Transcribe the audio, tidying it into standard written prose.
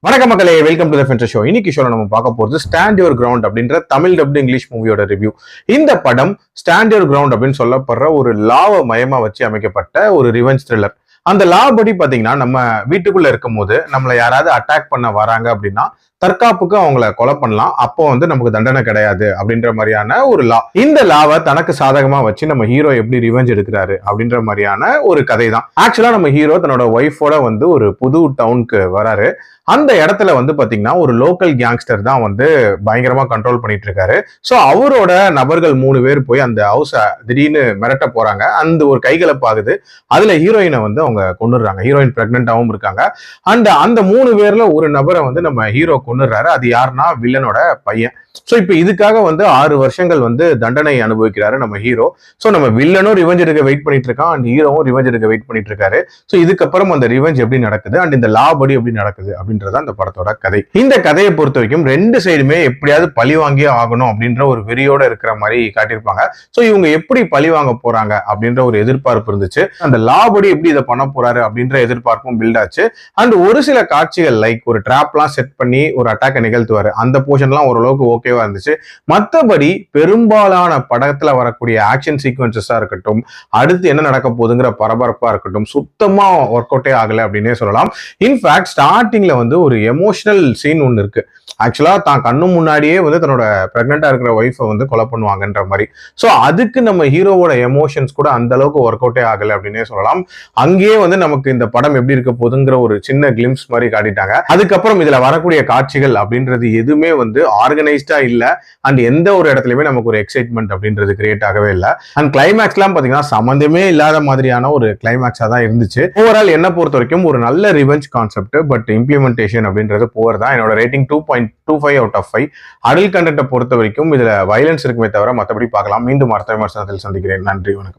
வணக்கம் மக்களே, welcome to the Fender show. இன்னைக்கு ஷோல நம்ம பார்க்க போறது ஸ்டாண்ட் யுவர் கிரவுண்ட் அப்படின்ற தமிழ் டப்டு இங்கிலீஷ் மூவியோட ரிவ்யூ. இந்த படம் ஸ்டாண்ட் யுவர் கிரவுண்ட் அப்படின்னு சொல்லப்படுற ஒரு லாவை மையமா வச்சு அமைக்கப்பட்ட ஒரு ரிவெஞ்ச் த்ரில்லர். அந்த லா படி பாத்தீங்கன்னா, நம்ம வீட்டுக்குள்ள இருக்கும் போது நம்மளை யாராவது அட்டாக் பண்ண வராங்க அப்படின்னா தற்காப்புக்கு அவங்கள கொலை பண்ணலாம். அப்போ நமக்கு தண்டனை கிடையாது அப்படின்ற மாதிரியான ஒரு லா. இந்த லாவை தனக்கு சாதகமா வச்சு நம்ம ஹீரோ எப்படி ரிவெஞ்ச் எடுக்கிறாரு அப்படின்ற மாதிரியான ஒரு கதை தான். ஆக்சுவலா நம்ம ஹீரோ தன்னோட ஒய்ஃபோட ஒரு புது டவுனுக்கு வராரு. அந்த இடத்துல பாத்தீங்கன்னா ஒரு லோக்கல் கேங்ஸ்டர் தான் பயங்கரமா கண்ட்ரோல் பண்ணிட்டு இருக்காரு. சோ அவரோட நபர்கள் 3 பேர் போய் அந்த ஹவுஸ திடீர்னு மிரட்ட போறாங்க. அந்த ஒரு கைகலப்பு ஆகுது. அதுல ஹீரோயினை அவங்க கொன்னுடுறாங்க. ஹீரோயின் பிரெக்னென்டாவும் இருக்காங்க. அந்த 3 பேர்ல ஒரு நபரை நம்ம ஹீரோ கொன்னுடுறாரு. அது யாருன்னா வில்லனோட பையன். சோ இப்ப இதுக்காக 6 வருஷங்கள் தண்டனை அனுபவிக்கிறாரு நம்ம ஹீரோ. சோ நம்ம வில்லனும் ரிவெஞ்ச் எடுக்க வெயிட் பண்ணிட்டு இருக்கான், அண்ட் ஹீரோவும் ரிவெஞ்ச் எடுக்க வெயிட் பண்ணிட்டு இருக்காரு. சோ இதுக்கப்புறம் அந்த ரிவெஞ்ச் எப்படி நடக்குது அண்ட் இந்த லா படி எப்படி நடக்குது அப்படின்றத அந்த படத்தோட கதை. இந்த கதையை பொறுத்த வரைக்கும் 2 சைடுமே எப்படியாவது பழி வாங்கியே ஆகணும் அப்படின்ற ஒரு வெறியோட இருக்கிற மாதிரி காட்டியிருப்பாங்க. சோ இவங்க எப்படி பழி வாங்க போறாங்க அப்படின்ற ஒரு எதிர்பார்ப்பு இருந்துச்சு. அந்த லா படி எப்படி இதை பண்ண போறாரு அப்படின்ற எதிர்பார்ப்பும் பில்ட் ஆச்சு. அண்ட் ஒரு சில காட்சிகள் லைக் ஒரு டிராப்லாம் செட் பண்ணி ஒரு அட்டாக்கை நிகழ்த்துவாரு. அந்த போர்ஷன்லாம் ஓரளவுக்கு ஓகேவா இருந்துச்சு. மற்றபடி பெரும்பாலான படத்துல வரக்கூடிய ஆக்ஷன் சீக்வன்சஸா இருக்கட்டும், அடுத்து என்ன நடக்க போகுதுங்கிற பரபரப்பா இருக்கட்டும், சுத்தமா ஒர்க் அவுட்டே ஆகல அப்படின்னே சொல்லலாம். இன்ஃபேக்ட் ஸ்டார்டிங்ல ஒரு எமோஷனல் சீன் ஒன்று இருக்கு. ஆக்சுவலா தான் கண்ணு முன்னாடியே தன்னோட பிரெக்னெண்டா இருக்கிற ஒய்ஃபை கொலை பண்ணுவாங்கன்ற மாதிரி. சோ அதுக்கு நம்ம ஹீரோவோட எமோஷன்ஸ் கூட அந்த அளவுக்கு ஒர்க் அவுட்டே ஆகல அப்படின்னே சொல்லலாம். அங்கேயே நமக்கு இந்த படம் எப்படி இருக்க போகுதுங்கிற ஒரு சின்ன கிளிம்ஸ் மாதிரி காட்டிட்டாங்க. அதுக்கப்புறம் இதுல வரக்கூடிய காட்சிகள் அப்படின்றது எதுவுமே ஆர்கனைஸ்டா இல்ல. அண்ட் எந்த ஒரு இடத்துலயுமே நமக்கு ஒரு எக்ஸைட்மெண்ட் அப்படின்றது கிரியேட் ஆகவே இல்லை. அண்ட் கிளைமேக்ஸ் எல்லாம் பாத்தீங்கன்னா சம்பந்தமே இல்லாத மாதிரியான ஒரு கிளைமேக்ஸா தான் இருந்துச்சு. ஓவரால் என்ன பொறுத்த வரைக்கும் ஒரு நல்ல ரிவெஞ்ச் கான்செப்ட், பட் இம்ப்ளிமெண்டேஷன் அப்படின்றது போர் தான். என்னோட ரேட்டிங் 2.25 out of 5. அடல்ட் கண்டென்ட்டை பொறுத்த வரைக்கும் இதுல வயலன்ஸ் இருக்குமே தவிர மற்றபடி பார்க்கலாம். மீண்டும் அடுத்த விமர்சனத்தில் சந்திக்கிறேன். நன்றி, வணக்கம்.